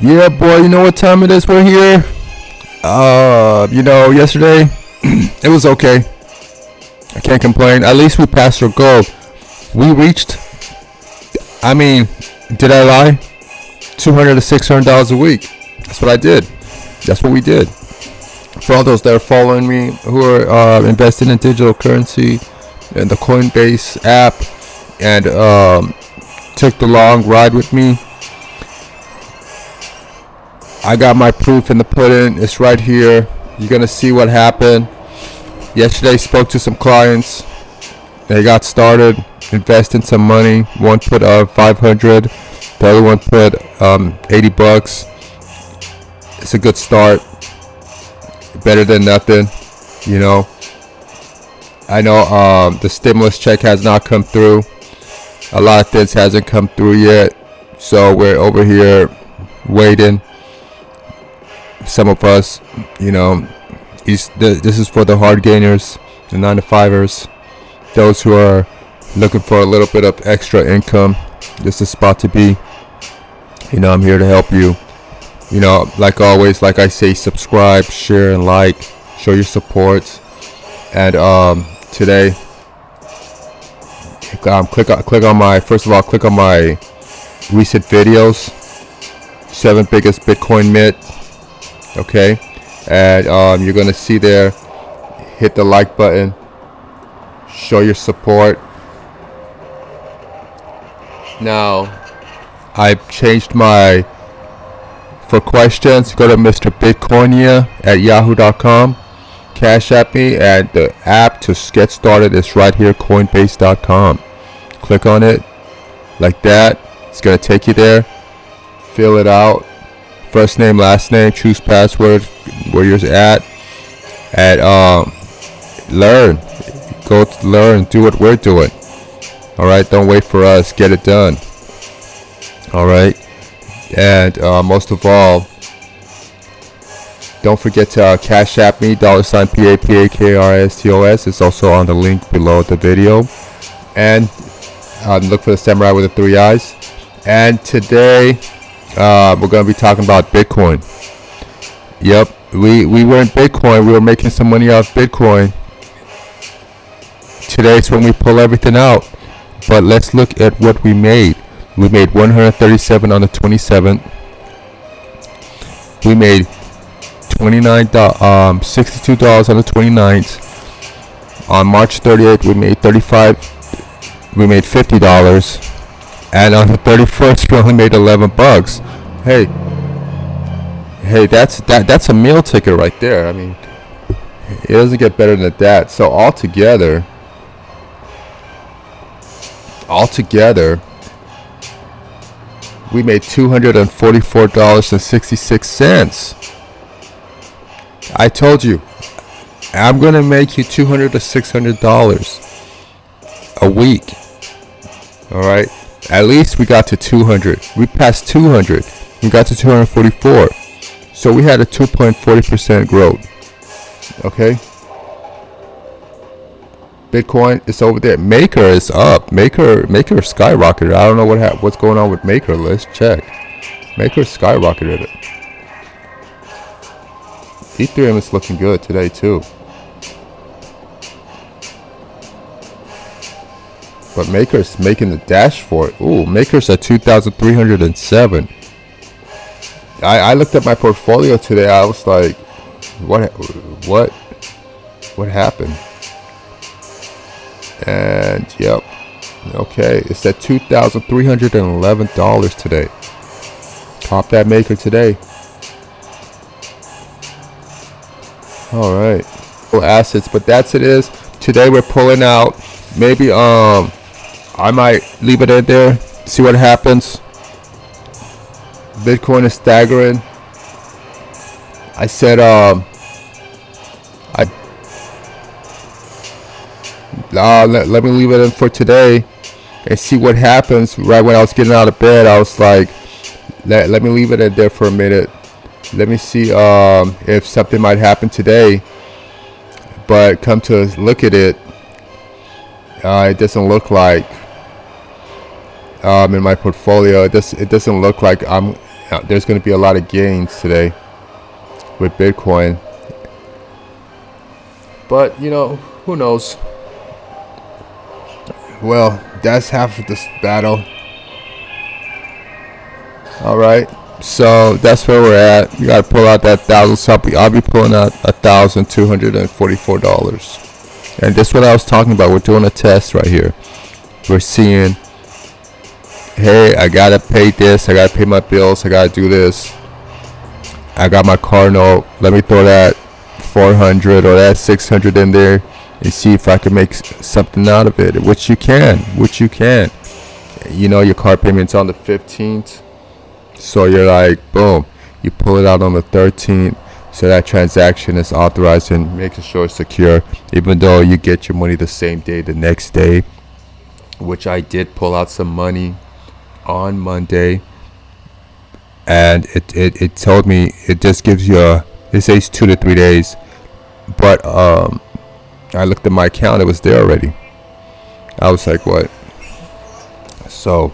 Yeah, boy, you know what time it is? We're here. Yesterday it was okay. I can't complain. At least we passed our goal. We reached, did I lie? $200 to $600 a week. That's what I did. That's what we did. For all those that are following me who are investing in digital currency and the Coinbase app and took the long ride with me, I got my proof in the pudding. It's right here. You're gonna see what happened. Yesterday spoke to some clients. They got started investing some money. One put $500, the other one put $80. It's a good start. Better than nothing, you know. I know the stimulus check has not come through. A lot of things hasn't come through yet, so we're over here waiting. Some of us, this is for the hard gainers, the 9-to-5ers, those who are looking for a little bit of extra income. This is the spot to be. I'm here to help you. Like always, like I say, subscribe, share, and like. Show your support. And today, click on my recent videos. 7 biggest Bitcoin myths. Okay, and you're gonna see there. Hit the like button. Show your support. Now, I've changed for questions, go to Mr. Bitcoina at yahoo.com. Cash App me, and the app to get started is right here, coinbase.com. Click on it like that. It's gonna take you there. Fill it out. First name, last name, choose password, where you're at, and learn. Go to learn, do what we're doing. All right, don't wait for us. Get it done. All right, and most of all, don't forget to Cash App me, $PAPAKRISTOS. It's also on the link below the video. And look for the samurai with the 3 eyes. And today, we're going to be talking about Bitcoin. Yep, we were in Bitcoin. We were making some money off Bitcoin. Today's when we pull everything out. But let's look at what we made. We made 137 on the 27th. We made $62 on the 29th. On March 38th, we made $50. And on the 31st, we only made $11. Hey, that's a meal ticket right there. It doesn't get better than that. So altogether, we made $244.66. I told you, I'm gonna make you $200 to $600 a week. All right. At least we got to 200. We passed 200. We got to 244. So we had a 2.40% growth. Okay. Bitcoin is over there. Maker is up. Maker skyrocketed. I don't know what's going on with Maker. Let's check. Maker skyrocketed it. Ethereum is looking good today too. But Maker's making the dash for it. Ooh, Maker's at 2,307. I looked at my portfolio today. I was like, what happened? And yep, okay, it's at $2,311 today. Top that Maker today. All right, assets, but that's it is. Today we're pulling out. Maybe I might leave it in there, see what happens. Bitcoin is staggering. I said let me leave it in for today and see what happens. Right when I was getting out of bed, I was like, let me leave it in there for a minute. Let me see if something might happen today. But come to look at it, it doesn't look like in my portfolio, it doesn't look like there's going to be a lot of gains today with Bitcoin. But, you know, who knows? Well, that's half of this battle. Alright, so that's where we're at. You gotta pull out that $1,000. I'll be pulling out $1,244. And this is what I was talking about. We're doing a test right here. We're seeing, hey, I gotta pay this, I gotta pay my bills, I gotta do this. I got my car note. Let me throw that 400 or that 600 in there and see if I can make something out of it. Which you can. You know, your car payment's on the 15th. So you're like, boom, you pull it out on the 13th, so that transaction is authorized and making sure it's secure, even though you get your money the same day, the next day, which I did pull out some money on Monday, and it told me, it just gives you it says 2 to 3 days, but I looked at my account, it was there already. I was like, what? So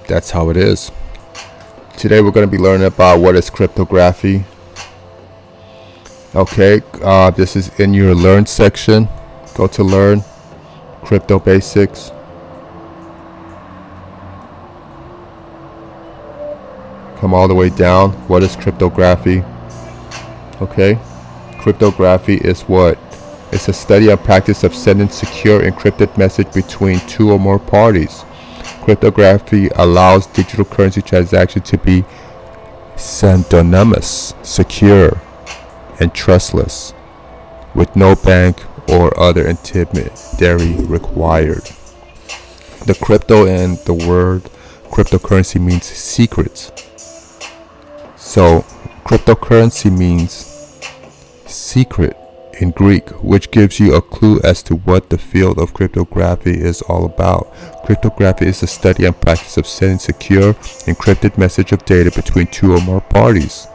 that's how it is. Today we're going to be learning about what is cryptography. Okay, this is in your learn section. Go to learn crypto basics. Come all the way down. What is cryptography? Okay, cryptography is what? It's a study and practice of sending secure encrypted message between two or more parties. Cryptography allows digital currency transactions to be pseudonymous, secure, and trustless, with no bank or other intermediary required. The crypto and the word cryptocurrency means secrets. So cryptocurrency means secret in Greek, which gives you a clue as to what the field of cryptography is all about. Cryptography is the study and practice of sending secure, encrypted message of data between two or more parties.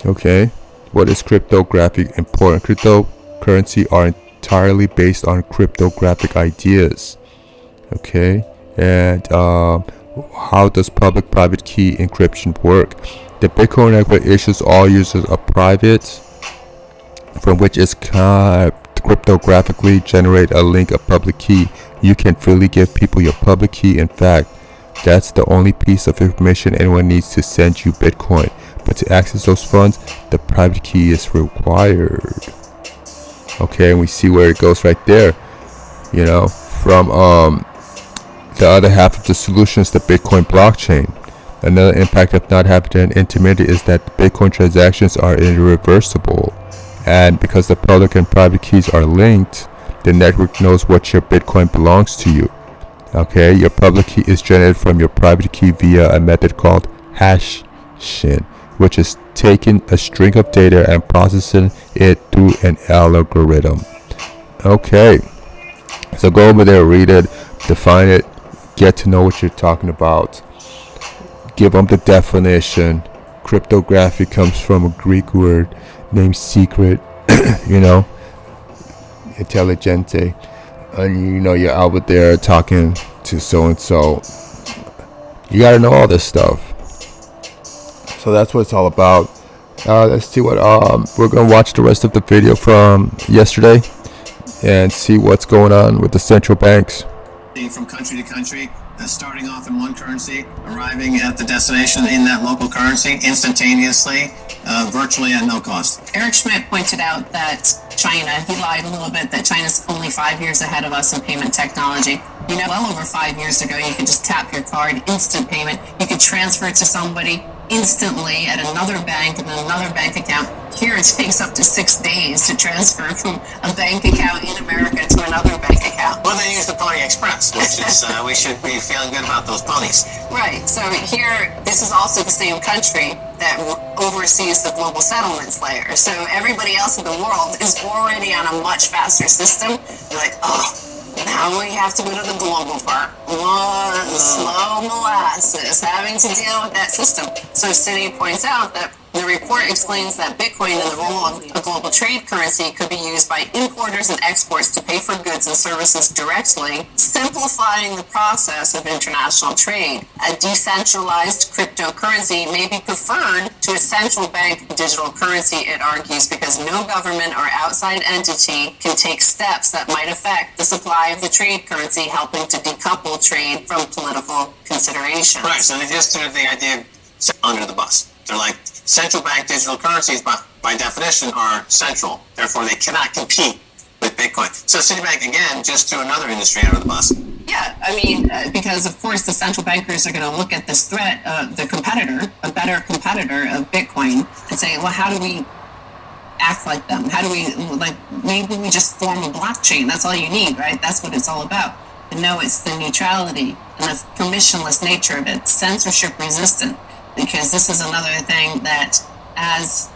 Okay, what is cryptography? Important. Cryptocurrency are entirely based on cryptographic ideas. Okay, and how does public-private key encryption work? The Bitcoin network issues all users a private, from which is cryptographically generate a link, a public key. You can freely give people your public key. In fact, that's the only piece of information anyone needs to send you Bitcoin. But to access those funds, the private key is required. Okay, and we see where it goes right there. You know, from the other half of the solution is the Bitcoin blockchain. Another impact of not having an intermediary is that Bitcoin transactions are irreversible. And because the public and private keys are linked, the network knows what your Bitcoin belongs to you. Okay, your public key is generated from your private key via a method called hashing, which is taking a string of data and processing it through an algorithm. Okay, so go over there, read it, define it, get to know what you're talking about. Give them the definition. Cryptography comes from a Greek word named secret, you know, intelligente, and you know you're out there talking to so and so. You gotta know all this stuff. So that's what it's all about. Let's see what we're gonna watch the rest of the video from yesterday and see what's going on with the central banks. From country to country, starting off in one currency, arriving at the destination in that local currency instantaneously, virtually at no cost. Eric Schmidt pointed out that China, he lied a little bit, that China's only 5 years ahead of us in payment technology. You know, well over 5 years ago, you could just tap your card, instant payment. You could transfer it to somebody instantly at another bank and another bank account. Here it takes up to 6 days to transfer from a bank account in America to another bank account. Well, they use the Pony Express, which is, we should be feeling good about those ponies. Right, so here, this is also the same country that oversees the global settlements layer. So everybody else in the world is already on a much faster system. They're like, oh, now we have to go to the global part. Slow molasses, having to deal with that system. So Citi points out that The report explains that Bitcoin and the role of a global trade currency could be used by importers and exporters to pay for goods and services directly, simplifying the process of international trade. A decentralized cryptocurrency may be preferred to a central bank digital currency, it argues, because no government or outside entity can take steps that might affect the supply of the trade currency, helping to decouple trade from political considerations. Right, so they just threw the idea under the bus. They're like, central bank digital currencies, by definition, are central. Therefore, they cannot compete with Bitcoin. So Citibank, again, just threw another industry under the bus. Yeah, I mean, because of course the central bankers are going to look at this threat, the competitor, a better competitor of Bitcoin, and say, well, how do we act like them? How do we, like, maybe we just form a blockchain. That's all you need, right? That's what it's all about. But no, it's the neutrality and the permissionless nature of it, censorship resistant. Because this is another thing that, as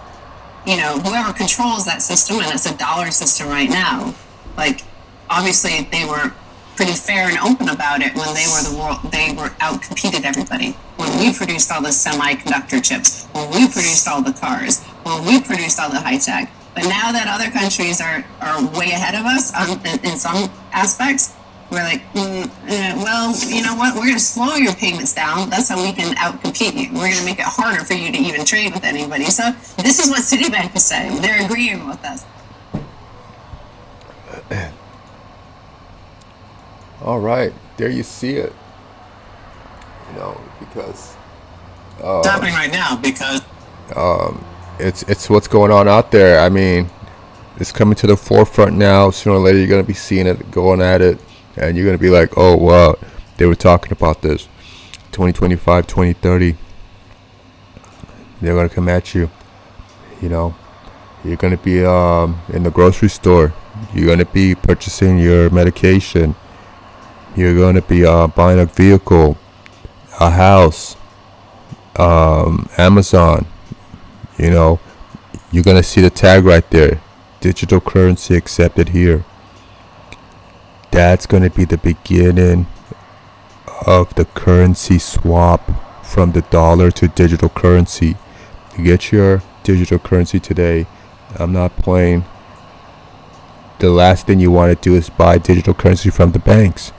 you know, whoever controls that system, and it's a dollar system right now, like, obviously they were pretty fair and open about it when they were the world, they were out-competed everybody. When we produced all the semiconductor chips, when we produced all the cars, when we produced all the high tech. But now that other countries are way ahead of us in some aspects, we're like, well, you know what? We're going to slow your payments down. That's how we can out-compete you. We're going to make it harder for you to even trade with anybody. So this is what Citibank is saying. They're agreeing with us. All right, there you see it. You know, because It's happening right now because it's what's going on out there. I mean, it's coming to the forefront now. Sooner or later, you're going to be seeing it, going at it. And you're going to be like, oh, wow, they were talking about this. 2025, 2030. They're going to come at you. You know, you're going to be in the grocery store. You're going to be purchasing your medication. You're going to be buying a vehicle, a house, Amazon. You know, you're going to see the tag right there. Digital currency accepted here. That's going to be the beginning of the currency swap from the dollar to digital currency. You get your digital currency today. I'm not playing. The last thing you want to do is buy digital currency from the banks.